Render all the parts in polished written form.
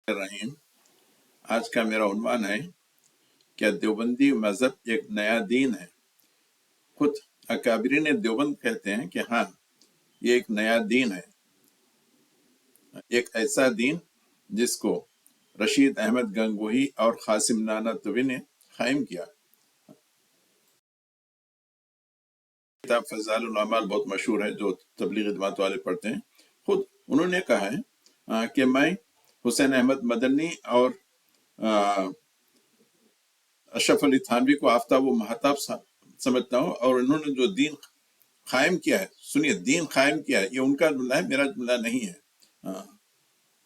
रहीम। आज का मेरा उन्वान है क्या देवबंदी मजहब एक नया दीन है। खुद अकाबरीन देवबंद कहते हैं कि हाँ, ये एक नया दीन है, एक ऐसा दीन जिसको रशीद अहमद गंगोही और कासिम नानातवी ने कायम किया। किताब फज़ाइलुल अमाल बहुत मशहूर है, जो तबलीग जमात वाले पढ़ते हैं। खुद उन्होंने कहा है कि मैं हुसैन अहमद मदनी और अशरफ अली थानवी को आफ्ताब व महताब समझता हूँ, और इन्होंने जो दीन कायम किया है, सुनिए, दीन कायम किया है, ये उनका जुमला है, मेरा जुमला नहीं है।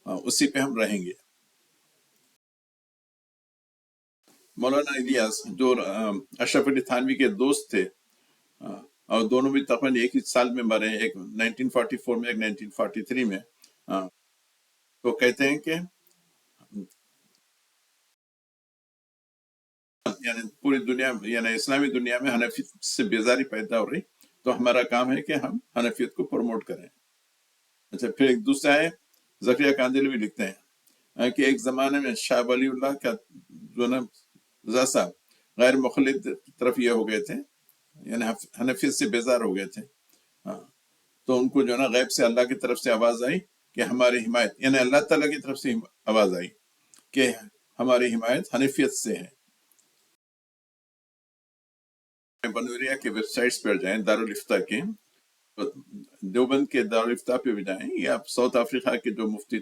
उसी पे हम रहेंगे। मौलाना इलियास जो अशरफ अली थानवी के दोस्त थे, और दोनों भी तकरीबन एक ही साल में मरे, एक 1944 में, एक 1943 में। तो कहते हैं कि यानी पूरी दुनिया, यानी इस्लामी दुनिया में हनफी से बेजारी पैदा हो रही, तो हमारा काम है कि हम हनफियत को प्रमोट करें। अच्छा, फिर एक दूसरा है, ज़करिया कांदिल भी लिखते हैं कि एक ज़माने में शाह वलीउल्लाह का जो ना रज़ा साहब गैर मुखलिद तरफ ये हो गए थे, यानी हनफियत से बेजार हो गए थे। हाँ, तो उनको जो ना गैब से अल्लाह की तरफ से आवाज़ आई कि हमारी हिमायत, यानी अल्लाह ताला की तरफ से आवाज़ आई कि हमारी हिमायत हनफियत से है। बनूरिया के वेबसाइट्स पर जाएं, दारुल इफ्ता के, तो देवबंद के दारुल इफ्ता पे भी जाएं, या आप साउथ अफ्रीका के जो मुफ्ती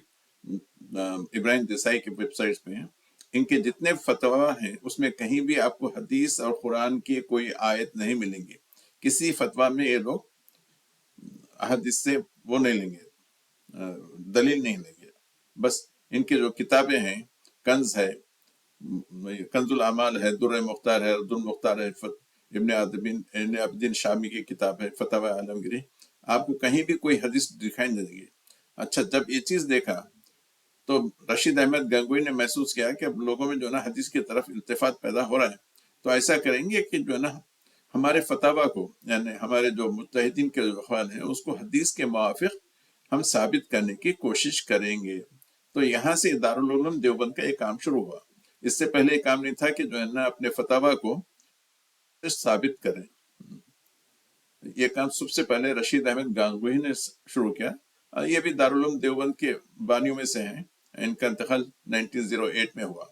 इब्राहिम देसाई के वेबसाइट्स पे हैं, इनके जितने फतवा हैं उसमें कहीं भी आपको हदीस और कुरान की कोई आयत नहीं मिलेंगी। किसी फतवा में ये लोग हदीस से वो नहीं लेंगे, दलील नहीं लेंगे। बस इनकी जो किताबें हैं, कंज है, कंजुल अमाल है, दुर्र मुख्तार है, दुल मुख्तार है, इब्न अबदीन शामी की किताब है, फतवा आलमगिरी, आपको कहीं भी कोई हदीस दिखाई नहीं देगी। अच्छा, जब ये चीज़ देखा तो रशीद अहमद गंगोही ने महसूस किया कि अब लोगों में जो ना हदीस की तरफ इल्तिफात पैदा हो रहा है, तो ऐसा करेंगे कि जो ना हमारे फतवा को, यानी हमारे जो मुत्तहिदीन के जो अक़वाल हैं, उसको हदीस के मुवाफ़िक़ हम साबित करने की कोशिश करेंगे। तो यहाँ से दारुल उलूम देवबंद का एक काम शुरू हुआ। इससे पहले काम नहीं था कि जो है ना अपने फतवा को साबित करें। ये काम सबसे पहले रशीद अहमद गंगोही ने शुरू किया। ये भी दारुल उलूम देवबंद के बानियों में से हैं। इनका इंतकाल 1908 में हुआ।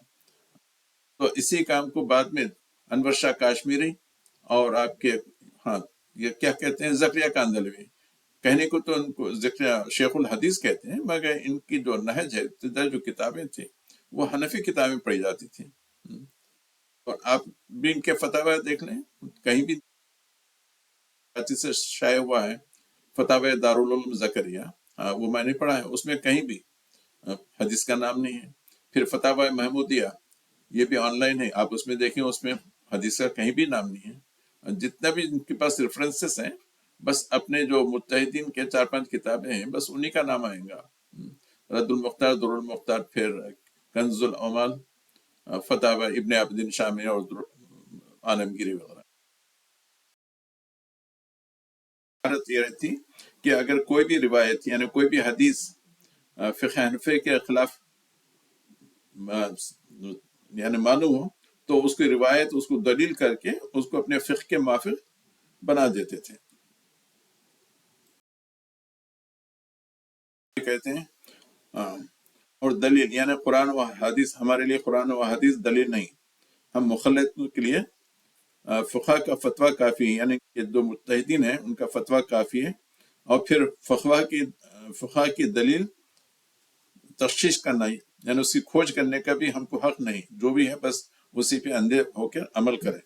तो इसी काम को बाद में अनवर शाह काश्मीरी और आपके, हाँ, ये क्या कहते हैं, ज़करिया कांदलवी, कहने को तो उनको ज़करिया शेखुल हदीस कहते हैं, मगर इनकी जो नहज है, इब्तिदा जो किताबें थी वो हनफी किताबें पढ़ी जाती थी। और आप भी इनके फतवा देख लें, कहीं भी से शाये हुआ है फतवा दारुल उलूम ज़करिया, वो मैंने पढ़ा है, उसमें कहीं भी हदीस का नाम नहीं है। फिर फतवा महमूदिया, ये भी ऑनलाइन है, आप उसमें देखें, उसमें हदीस का कहीं भी नाम नहीं है। जितना भी इनके पास रेफरेंसेस हैं, बस अपने जो मुत्तहिदीन के 4-5 किताबें हैं, बस उन्हीं का नाम आएगा। रद्दुल मुख्तार, दुरुल मुख्तार, फिर कंजुल अमाल, फतवा इब्न अबदीन शामी और आलमगीरी वगैरह। ये रहती कि अगर कोई भी रिवायत, यानी कोई भी हदीस फ़िक़्ह हनफ़ी के खिलाफ यानी मालूम हो, तो उसकी रिवायत, उसको दलील करके उसको अपने फ़िक़्ह के मुवाफ़िक़ बना देते थे। कहते हैं और दलील, यानी कुरान व हदीस, हमारे लिए कुरान व हदीस दलील नहीं, हम मुख़ल्लिद के लिए फ़ुक़हा का फतवा काफ़ी है, यानी कि जो मुत्तहिदीन हैं उनका फतवा काफ़ी है। और फिर फ़ुक़हा की दलील तश्शीश करना, यानी उसकी खोज करने का भी हमको हक नहीं, जो भी है बस उसी पे अंधे होकर अमल करें।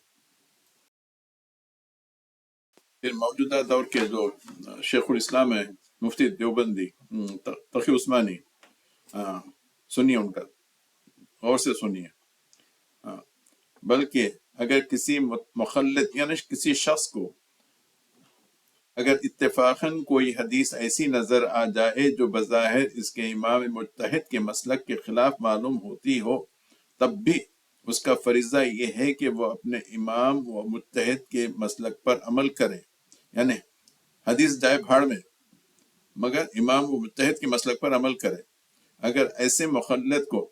फिर मौजूदा दौर के जो शेखुल इस्लाम है, मुफ्ती देवबंदी तक़ी उस्मानी, सुनिए उनका, और से सुनिए। बल्कि अगर किसी मुख़ल्लिद, यानी किसी शख्स को अगर इत्तेफ़ाक़न कोई हदीस ऐसी नज़र आ जाए जो बज़ाहिर इसके इमाम मुज्तहिद के मसलक के ख़िलाफ़ मालूम होती हो, तब भी उसका फ़रीज़ा ये है कि वह अपने इमाम व मुज्तहिद के मसलक पर अमल करे। यानी हदीस जाए भाड़ में, मगर इमाम व मुज्तहिद के मसलक पर अमल करे। اگر ایسے مخلد کو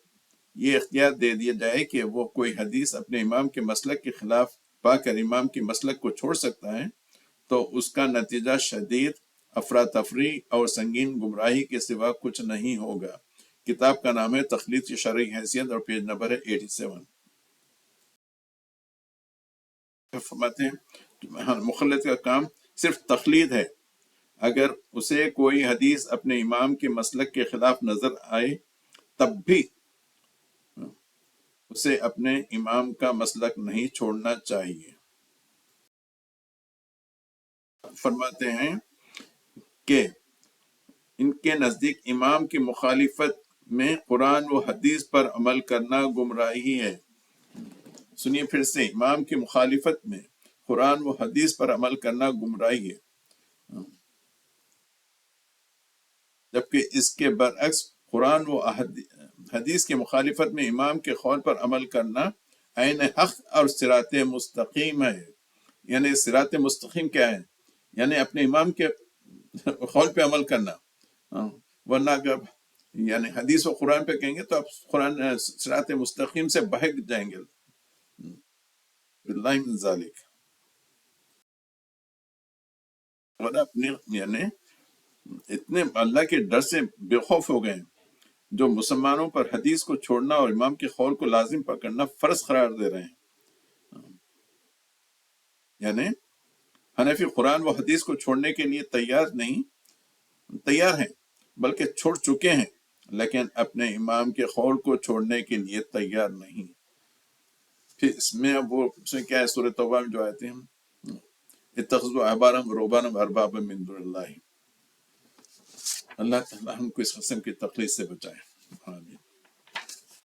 یہ اختیار دے دیا جائے کہ وہ کوئی حدیث اپنے امام کے مسلک کے خلاف پا کر امام کے مسلک کو چھوڑ سکتا ہے تو اس کا نتیجہ شدید افراتفری اور سنگین گمراہی کے سوا کچھ نہیں ہوگا۔ کتاب کا نام ہے تخلیق کی شرعی حیثیت اور پیج نمبر ہے 87۔ فرماتے ہیں مخلد کا کام صرف تخلید ہے، اگر اسے کوئی حدیث اپنے امام کے مسلک کے خلاف نظر آئے تب بھی اسے اپنے امام کا مسلک نہیں چھوڑنا چاہیے۔ فرماتے ہیں کہ ان کے نزدیک امام کی مخالفت میں قرآن و حدیث پر عمل کرنا گمراہی ہے۔ سنیے پھر سے، امام کی مخالفت میں قرآن و حدیث پر عمل کرنا گمراہی ہے، جبکہ اس کے برعکس قرآن و حدیث کی مخالفت میں امام کے قول پر عمل کرنا عین حق اور صراط مستقیم ہے۔ یعنی صراط مستقیم کیا ہے؟ یعنی اپنے امام کے قول پہ عمل کرنا، ورنہ اگر یعنی حدیث و قرآن پہ کہیں گے تو آپ قرآن صراط مستقیم سے بہک جائیں گے۔ باللہ من ذالک۔ اور اپنے یعنی اتنے اللہ کے ڈر سے بے خوف ہو گئے جو مسلمانوں پر حدیث کو چھوڑنا اور امام کے قول کو لازم پکڑنا فرض قرار دے رہے ہیں۔ یعنی حنفی قرآن و حدیث کو چھوڑنے کے لیے تیار ہیں بلکہ چھوڑ چکے ہیں، لیکن اپنے امام کے قول کو چھوڑنے کے لیے تیار نہیں۔ پھر اس میں اب وہ کیا ہے، سورۃ توبہ میں جو آیتیں ہیں، اتخذوا احبارهم ورهبانهم اربابا من دون اللہ۔ اللہ تعالیٰ ہم کو اس قسم کی تقلید سے بچائے، آمین۔